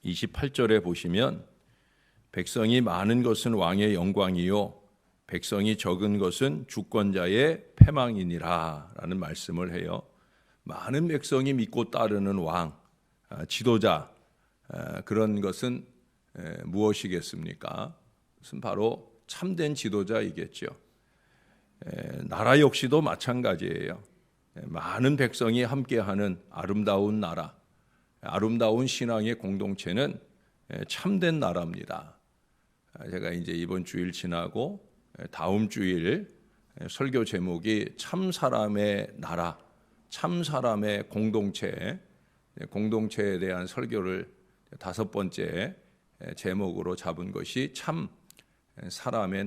28절에 보시면 백성이 많은 것은 왕의 영광이요 백성이 적은 것은 주권자의 패망이니라 라는 말씀을 해요. 많은 백성이 믿고 따르는 왕, 지도자, 그런 것은 무엇이겠습니까? 그것은 바로 참된 지도자이겠죠. 나라 역시도 마찬가지예요. 많은 백성이 함께하는 아름다운 나라, 아름다운 신앙의 공동체는 참된 나라입니다. 제가 이제 이번 주일 지나고 다음 주일 설교 제목이 참 사람의 나라, 참 사람의 공동체, 공동체에 대한 설교를 5번째 제목으로 잡은 것이 참 사람의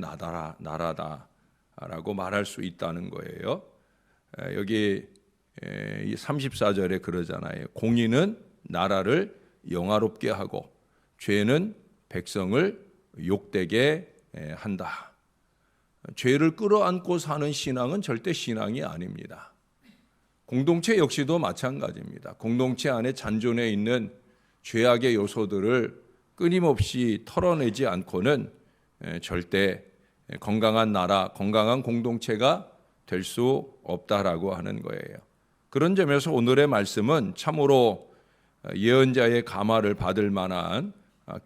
나라다라고 말할 수 있다는 거예요. 여기 34절에 그러잖아요. 공의는 나라를 영화롭게 하고 죄는 백성을 욕되게 한다. 죄를 끌어안고 사는 신앙은 절대 신앙이 아닙니다. 공동체 역시도 마찬가지입니다. 공동체 안에 잔존해 있는 죄악의 요소들을 끊임없이 털어내지 않고는 절대 건강한 나라, 건강한 공동체가 될 수 없다라고 하는 거예요. 그런 점에서 오늘의 말씀은 참으로 예언자의 감화를 받을 만한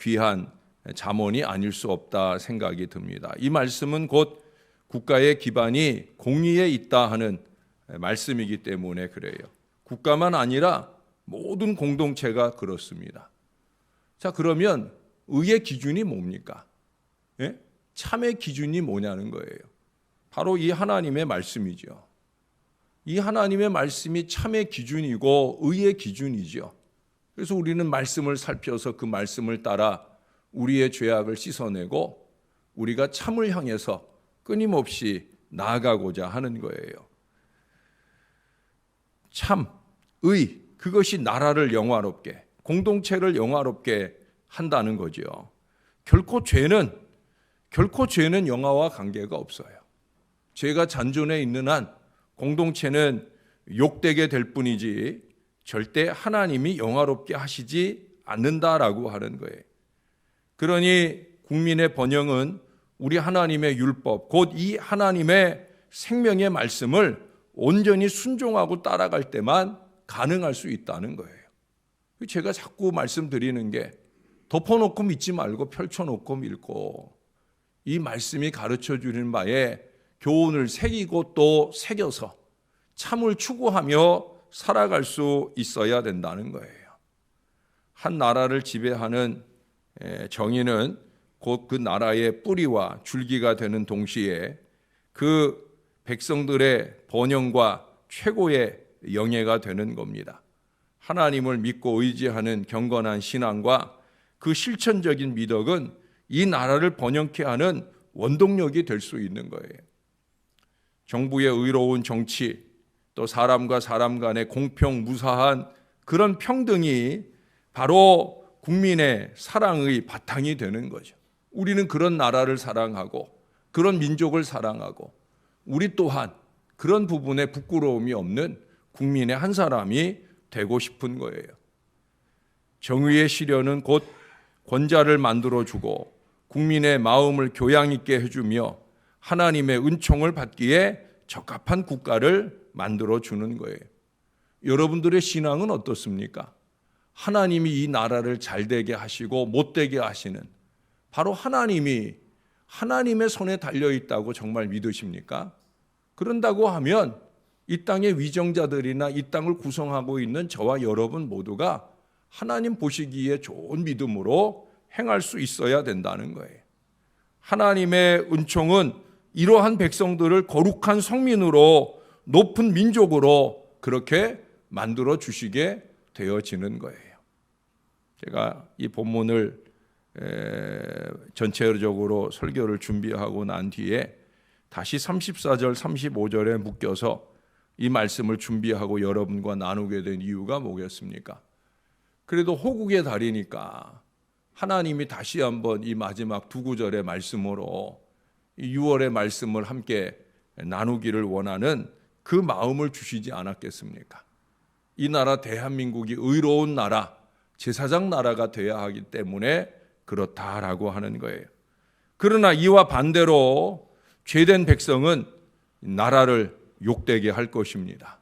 귀한 잠언이 아닐 수 없다 생각이 듭니다. 이 말씀은 곧 국가의 기반이 공의에 있다 하는 말씀이기 때문에 그래요. 국가만 아니라 모든 공동체가 그렇습니다. 자, 그러면 의의 기준이 뭡니까? 예? 참의 기준이 뭐냐는 거예요. 바로 이 하나님의 말씀이죠. 이 하나님의 말씀이 참의 기준이고 의의 기준이죠. 그래서 우리는 말씀을 살펴서 그 말씀을 따라 우리의 죄악을 씻어내고 우리가 참을 향해서 끊임없이 나아가고자 하는 거예요. 참, 의, 그것이 나라를 영화롭게, 공동체를 영화롭게 한다는 거죠. 결코 죄는 영화와 관계가 없어요. 죄가 잔존해 있는 한 공동체는 욕되게 될 뿐이지 절대 하나님이 영화롭게 하시지 않는다라고 하는 거예요. 그러니 국민의 번영은 우리 하나님의 율법, 곧 이 하나님의 생명의 말씀을 온전히 순종하고 따라갈 때만 가능할 수 있다는 거예요. 제가 자꾸 말씀드리는 게 덮어놓고 믿지 말고 펼쳐놓고 읽고 이 말씀이 가르쳐 주는 바에 교훈을 새기고 또 새겨서 참을 추구하며 살아갈 수 있어야 된다는 거예요. 한 나라를 지배하는 정의는 곧 그 나라의 뿌리와 줄기가 되는 동시에 그 백성들의 번영과 최고의 영예가 되는 겁니다. 하나님을 믿고 의지하는 경건한 신앙과 그 실천적인 미덕은 이 나라를 번영케 하는 원동력이 될 수 있는 거예요. 정부의 의로운 정치, 또 사람과 사람 간의 공평 무사한 그런 평등이 바로 국민의 사랑의 바탕이 되는 거죠. 우리는 그런 나라를 사랑하고 그런 민족을 사랑하고 우리 또한 그런 부분에 부끄러움이 없는 국민의 한 사람이 되고 싶은 거예요. 정의의 시련은 곧 권자를 만들어주고 국민의 마음을 교양 있게 해주며 하나님의 은총을 받기에 적합한 국가를 만들어주는 거예요. 여러분들의 신앙은 어떻습니까? 하나님이 이 나라를 잘되게 하시고 못되게 하시는 바로 하나님이 하나님의 손에 달려있다고 정말 믿으십니까? 그런다고 하면 이 땅의 위정자들이나 이 땅을 구성하고 있는 저와 여러분 모두가 하나님 보시기에 좋은 믿음으로 행할 수 있어야 된다는 거예요. 하나님의 은총은 이러한 백성들을 거룩한 성민으로 높은 민족으로 그렇게 만들어 주시게 되어지는 거예요. 제가 이 본문을 전체적으로 설교를 준비하고 난 뒤에 다시 34절, 35절에 묶여서 이 말씀을 준비하고 여러분과 나누게 된 이유가 뭐겠습니까? 그래도 호국의 달이니까 하나님이 다시 한번 이 마지막 두 구절의 말씀으로 6월의 말씀을 함께 나누기를 원하는 그 마음을 주시지 않았겠습니까? 이 나라 대한민국이 의로운 나라, 제사장 나라가 되어야 하기 때문에 그렇다라고 하는 거예요. 그러나 이와 반대로 죄된 백성은 나라를 욕되게 할 것입니다.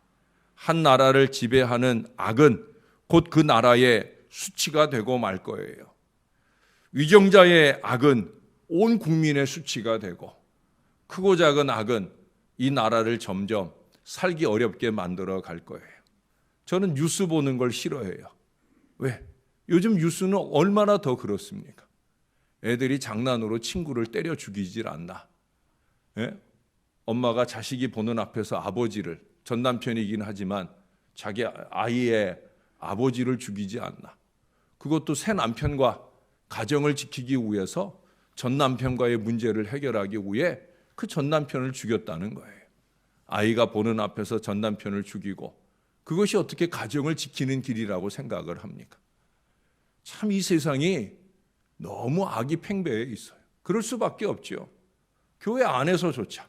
한 나라를 지배하는 악은 곧 그 나라의 수치가 되고 말 거예요. 위정자의 악은 온 국민의 수치가 되고 크고 작은 악은 이 나라를 점점 살기 어렵게 만들어 갈 거예요. 저는 뉴스 보는 걸 싫어해요. 왜? 요즘 뉴스는 얼마나 더 그렇습니까? 애들이 장난으로 친구를 때려 죽이질 않나. 예? 엄마가 자식이 보는 앞에서 아버지를, 전 남편이긴 하지만 자기 아이의 아버지를 죽이지 않나. 그것도 새 남편과 가정을 지키기 위해서 전 남편과의 문제를 해결하기 위해 그 전 남편을 죽였다는 거예요. 아이가 보는 앞에서 전 남편을 죽이고 그것이 어떻게 가정을 지키는 길이라고 생각을 합니까? 참 이 세상이 너무 악이 팽배해 있어요. 그럴 수밖에 없죠. 교회 안에서조차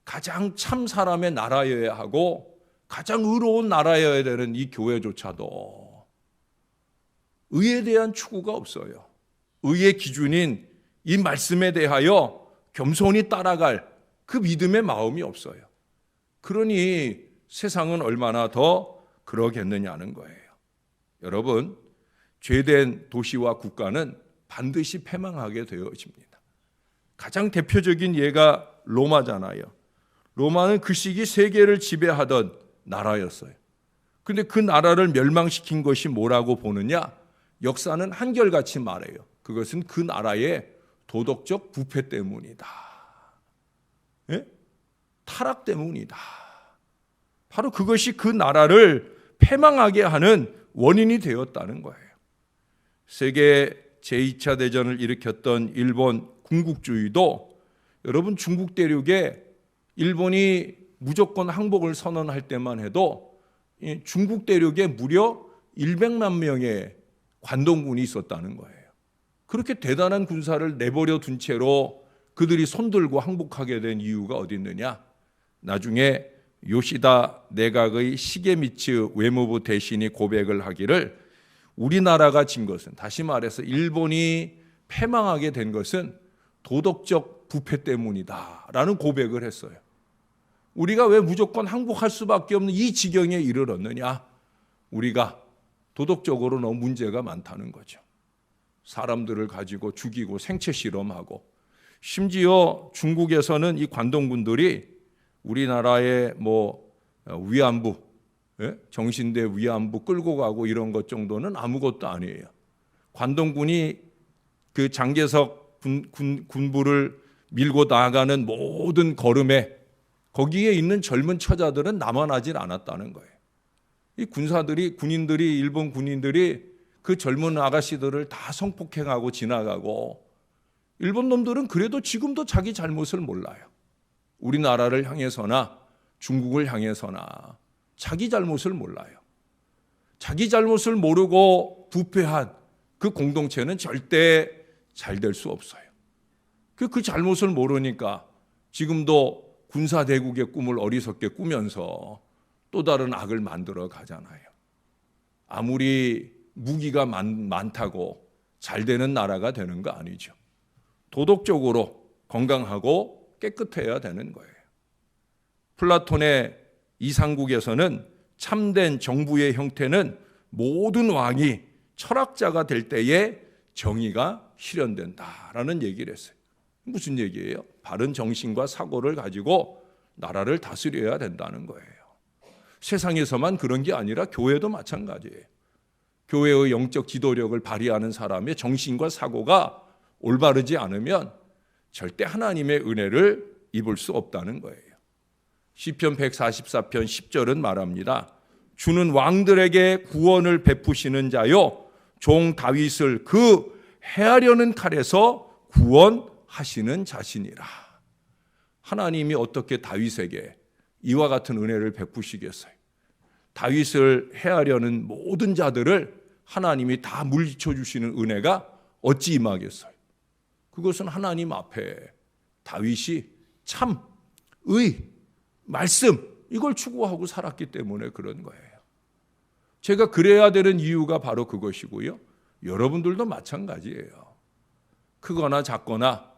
가장 참 사람의 나라여야 하고 가장 의로운 나라여야 되는 이 교회조차도 의에 대한 추구가 없어요. 의의 기준인 이 말씀에 대하여 겸손히 따라갈 그 믿음의 마음이 없어요. 그러니 세상은 얼마나 더 그러겠느냐는 거예요. 여러분, 죄된 도시와 국가는 반드시 패망하게 되어집니다. 가장 대표적인 예가 로마잖아요. 로마는 그 시기 세계를 지배하던 나라였어요. 그런데 그 나라를 멸망시킨 것이 뭐라고 보느냐? 역사는 한결같이 말해요. 그것은 그 나라의 도덕적 부패 때문이다. 예? 타락 때문이다. 바로 그것이 그 나라를 패망하게 하는 원인이 되었다는 거예요. 세계 제2차 대전을 일으켰던 일본 군국주의도 여러분 중국 대륙에 일본이 무조건 항복을 선언할 때만 해도 중국 대륙에 무려 100만 명의 관동군이 있었다는 거예요. 그렇게 대단한 군사를 내버려 둔 채로 그들이 손들고 항복하게 된 이유가 어디 있느냐? 나중에 요시다 내각의 시게미츠 외무부 대신이 고백을 하기를 우리나라가 진 것은, 다시 말해서 일본이 패망하게 된 것은 도덕적 부패 때문이다라는 고백을 했어요. 우리가 왜 무조건 항복할 수밖에 없는 이 지경에 이르렀느냐? 우리가 도덕적으로 너무 문제가 많다는 거죠. 사람들을 가지고 죽이고 생체 실험하고, 심지어 중국에서는 이 관동군들이 우리나라의 위안부, 정신대 위안부 끌고 가고 이런 것 정도는 아무것도 아니에요. 관동군이 그 장개석 군부를 밀고 나가는 모든 걸음에 거기에 있는 젊은 처자들은 남아나질 않았다는 거예요. 이 군인들이 일본 군인들이 그 젊은 아가씨들을 다 성폭행하고 지나가고, 일본 놈들은 그래도 지금도 자기 잘못을 몰라요. 우리나라를 향해서나 중국을 향해서나 자기 잘못을 몰라요. 자기 잘못을 모르고 부패한 그 공동체는 절대 잘 될 수 없어요. 그 잘못을 모르니까 지금도 군사대국의 꿈을 어리석게 꾸면서 또 다른 악을 만들어 가잖아요. 아무리 무기가 많다고 잘 되는 나라가 되는 거 아니죠. 도덕적으로 건강하고 깨끗해야 되는 거예요. 플라톤의 이상국에서는 참된 정부의 형태는 모든 왕이 철학자가 될 때에 정의가 실현된다라는 얘기를 했어요. 무슨 얘기예요? 바른 정신과 사고를 가지고 나라를 다스려야 된다는 거예요. 세상에서만 그런 게 아니라 교회도 마찬가지예요. 교회의 영적 지도력을 발휘하는 사람의 정신과 사고가 올바르지 않으면 절대 하나님의 은혜를 입을 수 없다는 거예요. 시편 144편 10절은 말합니다. 주는 왕들에게 구원을 베푸시는 자요, 종 다윗을 그 해하려는 칼에서 구원하시는 자신이라. 하나님이 어떻게 다윗에게 이와 같은 은혜를 베푸시겠어요? 다윗을 해하려는 모든 자들을 하나님이 다 물리쳐 주시는 은혜가 어찌 임하겠어요? 그것은 하나님 앞에 다윗이 참, 의, 말씀, 이걸 추구하고 살았기 때문에 그런 거예요. 제가 그래야 되는 이유가 바로 그것이고요. 여러분들도 마찬가지예요. 크거나 작거나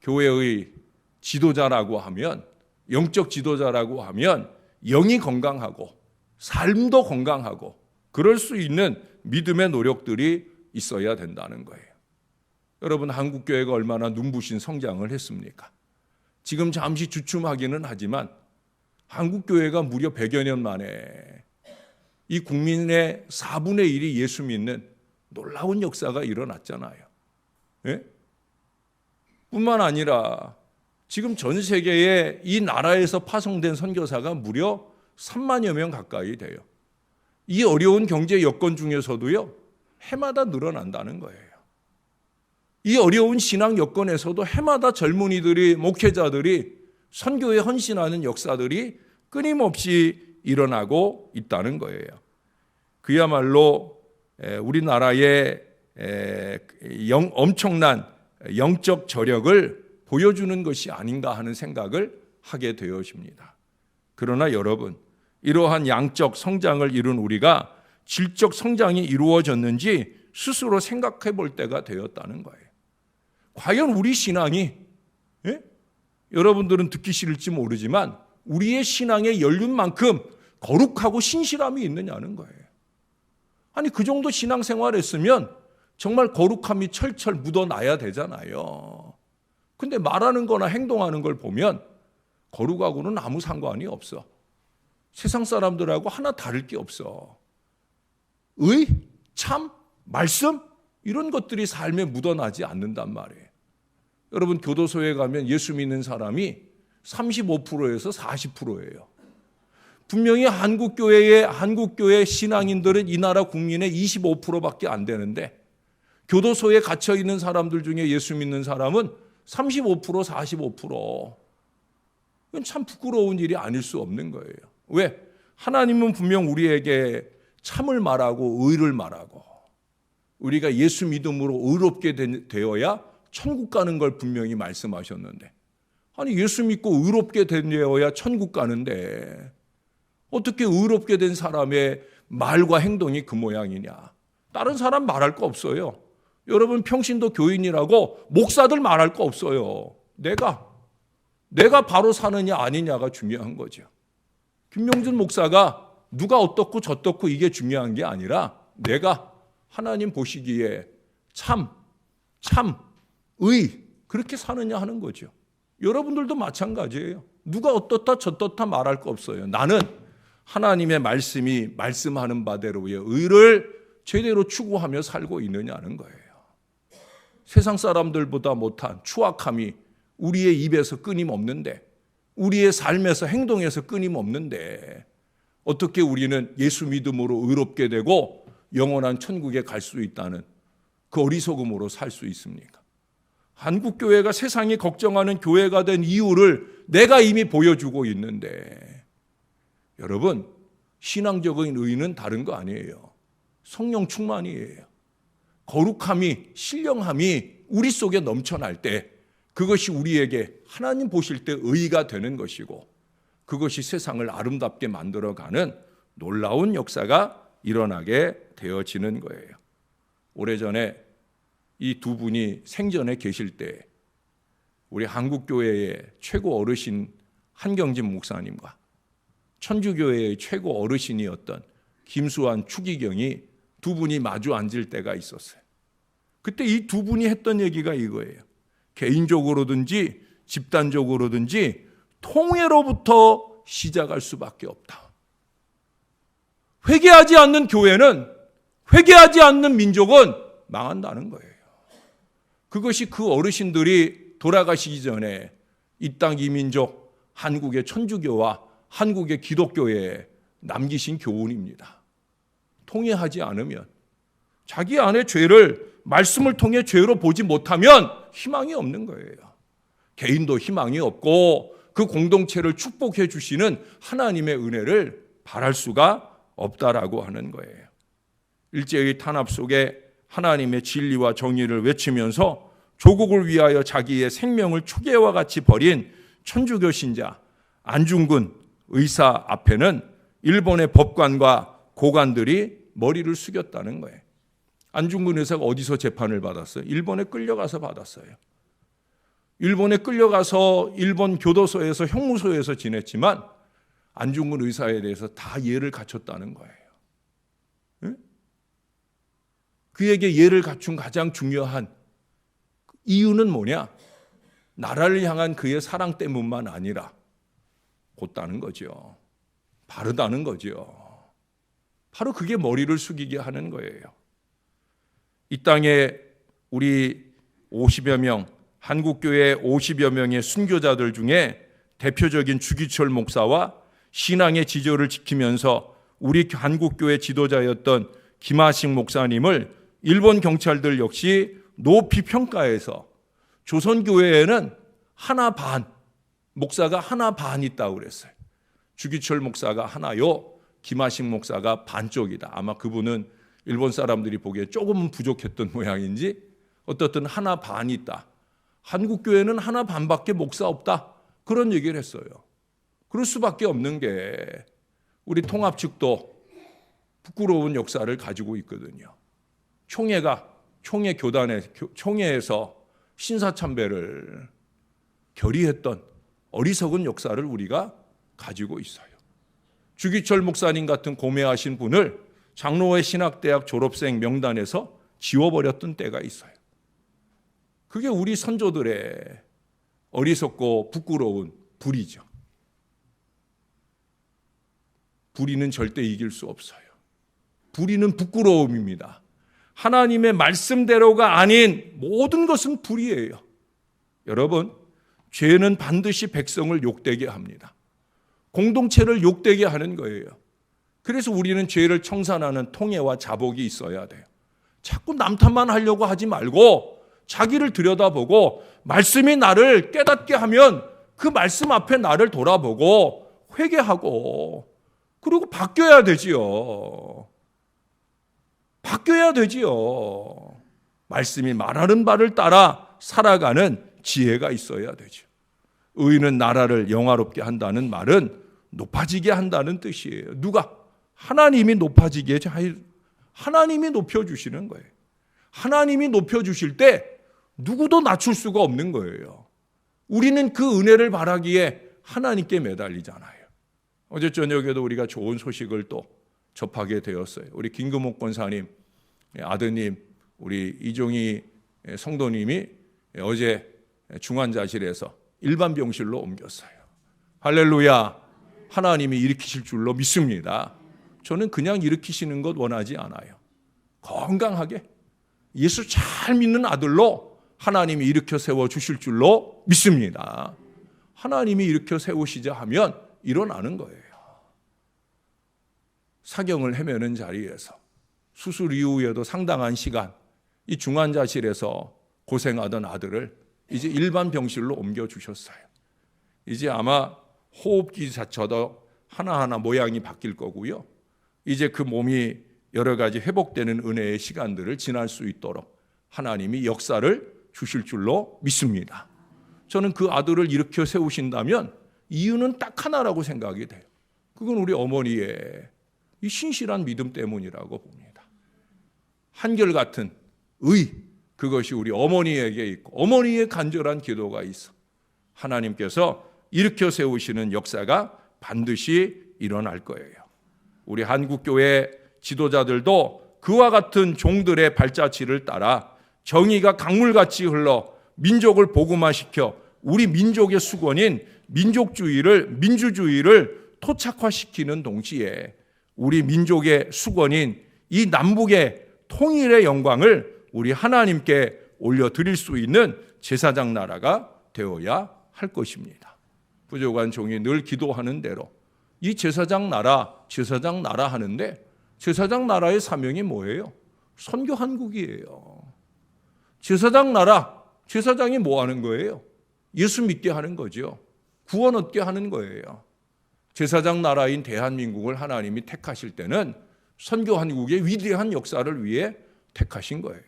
교회의 지도자라고 하면, 영적 지도자라고 하면 영이 건강하고 삶도 건강하고 그럴 수 있는 믿음의 노력들이 있어야 된다는 거예요. 여러분, 한국교회가 얼마나 눈부신 성장을 했습니까? 지금 잠시 주춤하기는 하지만 한국교회가 무려 100여 년 만에 이 국민의 4분의 1이 예수 믿는 놀라운 역사가 일어났잖아요. 예? 뿐만 아니라 지금 전 세계에 이 나라에서 파송된 선교사가 무려 3만여 명 가까이 돼요. 이 어려운 경제 여건 중에서도요, 해마다 늘어난다는 거예요. 이 어려운 신앙 여건에서도 해마다 젊은이들이, 목회자들이 선교에 헌신하는 역사들이 끊임없이 일어나고 있다는 거예요. 그야말로 우리나라의 엄청난 영적 저력을 보여주는 것이 아닌가 하는 생각을 하게 되어집니다. 그러나 여러분, 이러한 양적 성장을 이룬 우리가 질적 성장이 이루어졌는지 스스로 생각해 볼 때가 되었다는 거예요. 과연 우리 신앙이, 여러분들은 듣기 싫을지 모르지만 우리의 신앙의 연륜만큼 거룩하고 신실함이 있느냐는 거예요. 아니, 그 정도 신앙생활 했으면 정말 거룩함이 철철 묻어나야 되잖아요. 근데 말하는 거나 행동하는 걸 보면 거룩하고는 아무 상관이 없어. 세상 사람들하고 하나 다를 게 없어. 의, 참, 말씀 이런 것들이 삶에 묻어나지 않는단 말이에요. 여러분, 교도소에 가면 예수 믿는 사람이 35%에서 40%예요. 분명히 한국교회 신앙인들은 이 나라 국민의 25%밖에 안 되는데 교도소에 갇혀 있는 사람들 중에 예수 믿는 사람은 35%, 45%. 이건 참 부끄러운 일이 아닐 수 없는 거예요. 왜? 하나님은 분명 우리에게 참을 말하고 의를 말하고 우리가 예수 믿음으로 의롭게 되어야 천국 가는 걸 분명히 말씀하셨는데, 아니 예수 믿고 의롭게 되어야 천국 가는데 어떻게 의롭게 된 사람의 말과 행동이 그 모양이냐? 다른 사람 말할 거 없어요. 여러분, 평신도 교인이라고 목사들 말할 거 없어요. 내가 바로 사느냐 아니냐가 중요한 거죠. 김명준 목사가 누가 어떻고 저떻고 이게 중요한 게 아니라 내가 하나님 보시기에 참, 의 그렇게 사느냐 하는 거죠. 여러분들도 마찬가지예요. 누가 어떻다 저떻다 말할 거 없어요. 나는 하나님의 말씀이 말씀하는 바대로의 의를 제대로 추구하며 살고 있느냐는 거예요. 세상 사람들보다 못한 추악함이 우리의 입에서 끊임없는데, 우리의 삶에서 행동에서 끊임없는데 어떻게 우리는 예수 믿음으로 의롭게 되고 영원한 천국에 갈 수 있다는 그 어리석음으로 살 수 있습니까? 한국교회가 세상이 걱정하는 교회가 된 이유를 내가 이미 보여주고 있는데, 여러분, 신앙적인 의는 다른 거 아니에요. 성령 충만이에요. 거룩함이, 신령함이 우리 속에 넘쳐날 때 그것이 우리에게 하나님 보실 때 의가 되는 것이고, 그것이 세상을 아름답게 만들어가는 놀라운 역사가 일어나게 되어지는 거예요. 오래전에 이 두 분이 생전에 계실 때 우리 한국교회의 최고 어르신 한경진 목사님과 천주교회의 최고 어르신이었던 김수환 추기경이 두 분이 마주 앉을 때가 있었어요. 그때 이 두 분이 했던 얘기가 이거예요. 개인적으로든지 집단적으로든지 통회로부터 시작할 수밖에 없다. 회개하지 않는 교회는, 회개하지 않는 민족은 망한다는 거예요. 그것이 그 어르신들이 돌아가시기 전에 이 땅 이민족 한국의 천주교와 한국의 기독교에 남기신 교훈입니다. 통회하지 않으면, 자기 안에 죄를 말씀을 통해 죄로 보지 못하면 희망이 없는 거예요. 개인도 희망이 없고 그 공동체를 축복해 주시는 하나님의 은혜를 바랄 수가 없다라고 하는 거예요. 일제의 탄압 속에 하나님의 진리와 정의를 외치면서 조국을 위하여 자기의 생명을 초계와 같이 버린 천주교 신자 안중근 의사 앞에는 일본의 법관과 고관들이 머리를 숙였다는 거예요. 안중근 의사가 어디서 재판을 받았어요? 일본에 끌려가서 받았어요. 일본에 끌려가서 일본 교도소에서 형무소에서 지냈지만 안중근 의사에 대해서 다 예를 갖췄다는 거예요. 응? 그에게 예를 갖춘 가장 중요한 이유는 뭐냐? 나라를 향한 그의 사랑 때문만 아니라 곧다는 거죠. 바르다는 거죠. 바로 그게 머리를 숙이게 하는 거예요. 이 땅에 우리 50여 명, 한국교회 50여 명의 순교자들 중에 대표적인 주기철 목사와 신앙의 지조를 지키면서 우리 한국교회 지도자였던 김하식 목사님을 일본 경찰들 역시 높이 평가해서 조선교회에는 하나 반, 목사가 하나 반 있다고 그랬어요. 주기철 목사가 하나요, 김하식 목사가 반쪽이다. 아마 그분은 일본 사람들이 보기에 조금은 부족했던 모양인지 어떻든 하나 반 있다. 한국교회는 하나 반밖에 목사 없다. 그런 얘기를 했어요. 그럴 수밖에 없는 게 우리 통합 측도 부끄러운 역사를 가지고 있거든요. 총회에서 신사참배를 결의했던 어리석은 역사를 우리가 가지고 있어요. 주기철 목사님 같은 고매하신 분을 장로회 신학대학 졸업생 명단에서 지워버렸던 때가 있어요. 그게 우리 선조들의 어리석고 부끄러운 불의죠. 불의는 절대 이길 수 없어요. 불의는 부끄러움입니다. 하나님의 말씀대로가 아닌 모든 것은 불의예요. 여러분, 죄는 반드시 백성을 욕되게 합니다. 공동체를 욕되게 하는 거예요. 그래서 우리는 죄를 청산하는 통회와 자복이 있어야 돼요. 자꾸 남 탓만 하려고 하지 말고 자기를 들여다보고 말씀이 나를 깨닫게 하면 그 말씀 앞에 나를 돌아보고 회개하고 그리고 바뀌어야 되지요. 바뀌어야 되지요. 말씀이 말하는 바를 따라 살아가는 지혜가 있어야 되죠. 의인은 나라를 영화롭게 한다는 말은 높아지게 한다는 뜻이에요. 누가? 하나님이 높아지게 하나님이 높여주시는 거예요. 하나님이 높여주실 때 누구도 낮출 수가 없는 거예요. 우리는 그 은혜를 바라기에 하나님께 매달리잖아요. 어제 저녁에도 우리가 좋은 소식을 또 접하게 되었어요. 우리 김금옥 권사님 아드님 우리 이종희 성도님이 어제 중환자실에서 일반 병실로 옮겼어요. 할렐루야. 하나님이 일으키실 줄로 믿습니다. 저는 그냥 일으키시는 것 원하지 않아요. 건강하게 예수 잘 믿는 아들로 하나님이 일으켜 세워주실 줄로 믿습니다. 하나님이 일으켜 세우시자 하면 일어나는 거예요. 사경을 헤매는 자리에서 수술 이후에도 상당한 시간 이 중환자실에서 고생하던 아들을 이제 일반 병실로 옮겨주셨어요. 이제 아마 호흡기조차도 하나하나 모양이 바뀔 거고요. 이제 그 몸이 여러 가지 회복되는 은혜의 시간들을 지날 수 있도록 하나님이 역사를 주실 줄로 믿습니다. 저는 그 아들을 일으켜 세우신다면 이유는 딱 하나라고 생각이 돼요. 그건 우리 어머니의 이 신실한 믿음 때문이라고 봅니다. 한결같은 의, 그것이 우리 어머니에게 있고 어머니의 간절한 기도가 있어 하나님께서 일으켜 세우시는 역사가 반드시 일어날 거예요. 우리 한국교회 지도자들도 그와 같은 종들의 발자취를 따라 정의가 강물같이 흘러 민족을 복음화시켜 우리 민족의 수건인 민주주의를 토착화시키는 동시에 우리 민족의 수건인 이 남북의 통일의 영광을 우리 하나님께 올려드릴 수 있는 제사장 나라가 되어야 할 것입니다. 부족한 종이 늘 기도하는 대로 이 제사장 나라 하는데 제사장 나라의 사명이 뭐예요? 선교 한국이에요. 제사장 나라, 제사장이 뭐 하는 거예요? 예수 믿게 하는 거죠. 구원 얻게 하는 거예요. 제사장 나라인 대한민국을 하나님이 택하실 때는 선교 한국의 위대한 역사를 위해 택하신 거예요.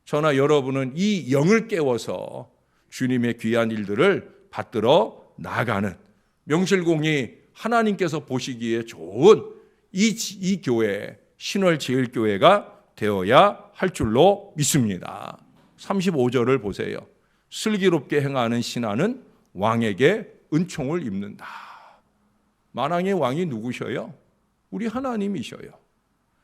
저나 여러분은 이 영을 깨워서 주님의 귀한 일들을 받들어 나가는 명실공히 하나님께서 보시기에 좋은 이 교회 신월제일교회가 되어야 할 줄로 믿습니다. 35절을 보세요. 슬기롭게 행하는 신하는 왕에게 은총을 입는다. 만왕의 왕이 누구셔요? 우리 하나님이셔요.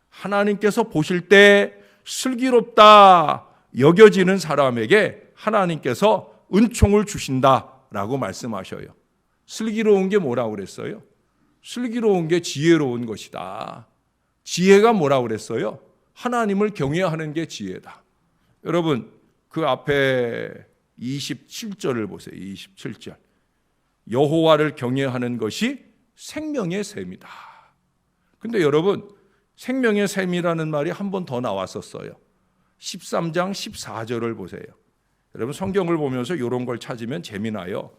하나님께서 보실 때 슬기롭다 여겨지는 사람에게 하나님께서 은총을 주신다라고 말씀하셔요. 슬기로운 게 뭐라고 그랬어요? 슬기로운 게 지혜로운 것이다. 지혜가 뭐라고 그랬어요? 하나님을 경외하는 게 지혜다. 여러분, 그 앞에 27절을 보세요. 27절. 여호와를 경외하는 것이 생명의 샘이다. 근데 여러분, 생명의 샘이라는 말이 한 번 더 나왔었어요. 13장 14절을 보세요. 여러분, 성경을 보면서 이런 걸 찾으면 재미나요.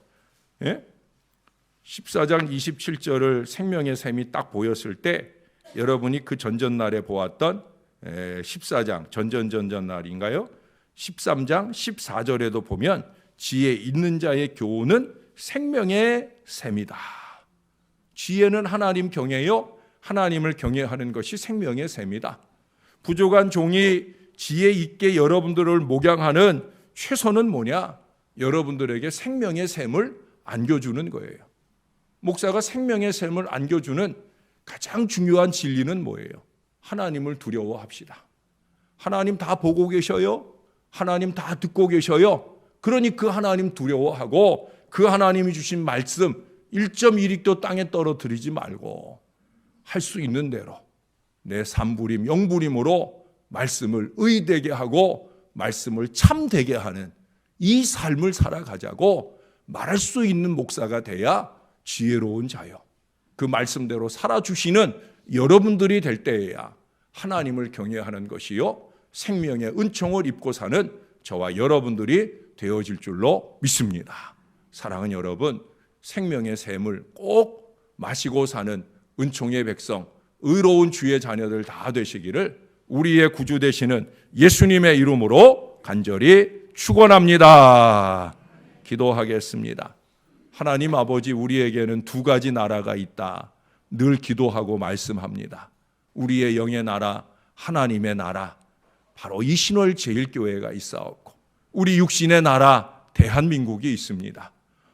예? 14장 27절을 생명의 샘이 딱 보였을 때 여러분이 그 전전날에 보았던 14장 전전날인가요? 13장 14절에도 보면 지혜 있는 자의 교훈은 생명의 샘이다. 지혜는 하나님 경외요. 하나님을 경외하는 것이 생명의 샘이다. 부족한 종이 지혜 있게 여러분들을 목양하는 최선은 뭐냐? 여러분들에게 생명의 샘을 안겨주는 거예요. 목사가 생명의 샘을 안겨주는 가장 중요한 진리는 뭐예요? 하나님을 두려워합시다. 하나님 다 보고 계셔요. 하나님 다 듣고 계셔요. 그러니 그 하나님 두려워하고 그 하나님이 주신 말씀 1.1획도 땅에 떨어뜨리지 말고 할 수 있는 대로 내 삼부림 영부림으로 말씀을 의되게 하고 말씀을 참되게 하는 이 삶을 살아가자고 말할 수 있는 목사가 돼야 지혜로운 자요. 그 말씀대로 살아주시는 여러분들이 될 때에야 하나님을 경외하는 것이요 생명의 은총을 입고 사는 저와 여러분들이 되어질 줄로 믿습니다. 사랑하는 여러분, 생명의 샘을 꼭 마시고 사는 은총의 백성, 의로운 주의 자녀들 다 되시기를 우리의 구주 되시는 예수님의 이름으로 간절히 축원합니다. 기도하겠습니다. 하나님 아버지, 우리에게는 두 가지 나라가 있다. 늘 기도하고 말씀합니다. 우리의 영의 나라, 하나님의 나라, 바로 이 신월제일교회가 있사옵고 우리 육신의 나라, 대한민국이 있습니다.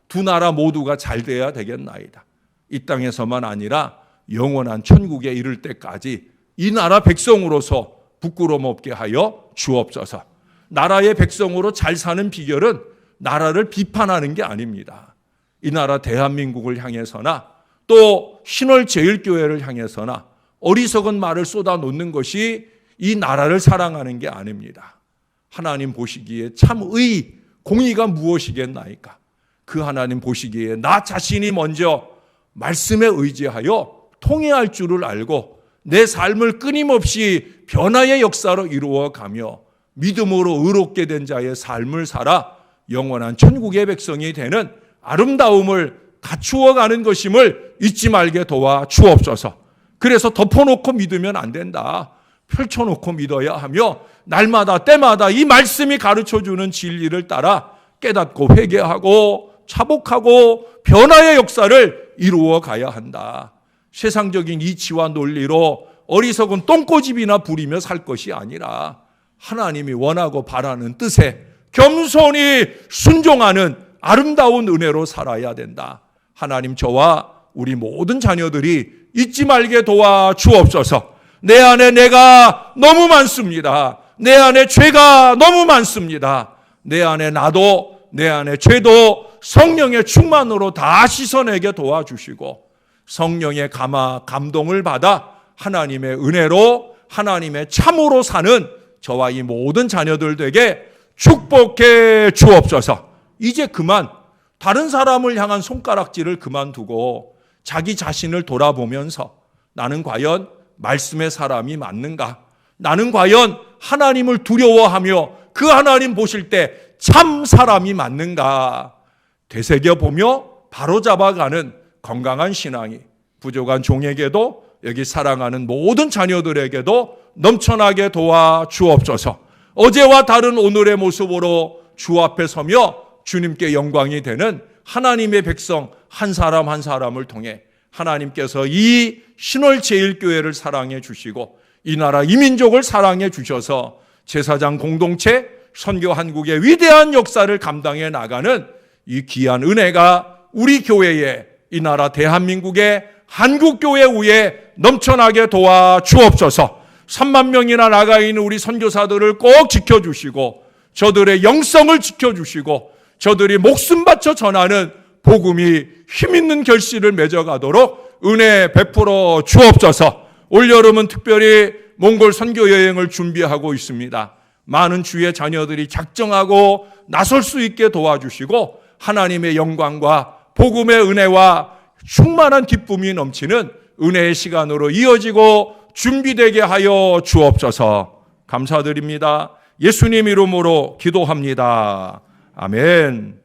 두 나라 모두가 잘 돼야 되겠나이다. 이 땅에서만 아니라 영원한 천국에 이를 때까지 이 나라 백성으로서 부끄러움 없게 하여 주옵소서. 나라의 백성으로 잘 사는 비결은 나라를 비판하는 게 아닙니다. 이 나라 대한민국을 향해서나 또 신월제일교회를 향해서나 어리석은 말을 쏟아놓는 것이 이 나라를 사랑하는 게 아닙니다. 하나님 보시기에 참의, 공의가 무엇이겠나이까? 그 하나님 보시기에 나 자신이 먼저 말씀에 의지하여 통해할 줄을 알고 내 삶을 끊임없이 변화의 역사로 이루어가며 믿음으로 의롭게 된 자의 삶을 살아 영원한 천국의 백성이 되는 아름다움을 갖추어가는 것임을 잊지 말게 도와 주옵소서. 그래서 덮어놓고 믿으면 안 된다. 펼쳐놓고 믿어야 하며 날마다 때마다 이 말씀이 가르쳐주는 진리를 따라 깨닫고 회개하고 자복하고 변화의 역사를 이루어 가야 한다. 세상적인 이치와 논리로 어리석은 똥꼬집이나 부리며 살 것이 아니라 하나님이 원하고 바라는 뜻에 겸손히 순종하는 아름다운 은혜로 살아야 된다. 하나님, 저와 우리 모든 자녀들이 잊지 말게 도와 주옵소서. 내 안에 내가 너무 많습니다. 내 안에 죄가 너무 많습니다. 내 안에 나도, 내 안에 죄도 성령의 충만으로 다 씻어내게 도와주시고 성령의 감동을 받아 하나님의 은혜로 하나님의 참으로 사는 저와 이 모든 자녀들 되게 축복해 주옵소서. 이제 그만 다른 사람을 향한 손가락질을 그만두고 자기 자신을 돌아보면서 나는 과연 말씀의 사람이 맞는가? 나는 과연 하나님을 두려워하며 그 하나님 보실 때 참 사람이 맞는가? 되새겨보며 바로잡아가는 건강한 신앙이 부족한 종에게도 여기 사랑하는 모든 자녀들에게도 넘쳐나게 도와 주옵소서. 어제와 다른 오늘의 모습으로 주 앞에 서며 주님께 영광이 되는 하나님의 백성 한 사람 한 사람을 통해 하나님께서 이 신월제일교회를 사랑해 주시고 이 나라 이 민족을 사랑해 주셔서 제사장 공동체 선교 한국의 위대한 역사를 감당해 나가는 이 귀한 은혜가 우리 교회에 이 나라 대한민국의 한국교회 위에 넘쳐나게 도와 주옵소서. 3만 명이나 나가 있는 우리 선교사들을 꼭 지켜주시고 저들의 영성을 지켜주시고 저들이 목숨 바쳐 전하는 복음이 힘있는 결실을 맺어가도록 은혜 베풀어 주옵소서. 올여름은 특별히 몽골 선교 여행을 준비하고 있습니다. 많은 주의 자녀들이 작정하고 나설 수 있게 도와주시고 하나님의 영광과 복음의 은혜와 충만한 기쁨이 넘치는 은혜의 시간으로 이어지고 준비되게 하여 주옵소서. 감사드립니다. 예수님 이름으로 기도합니다. 아멘.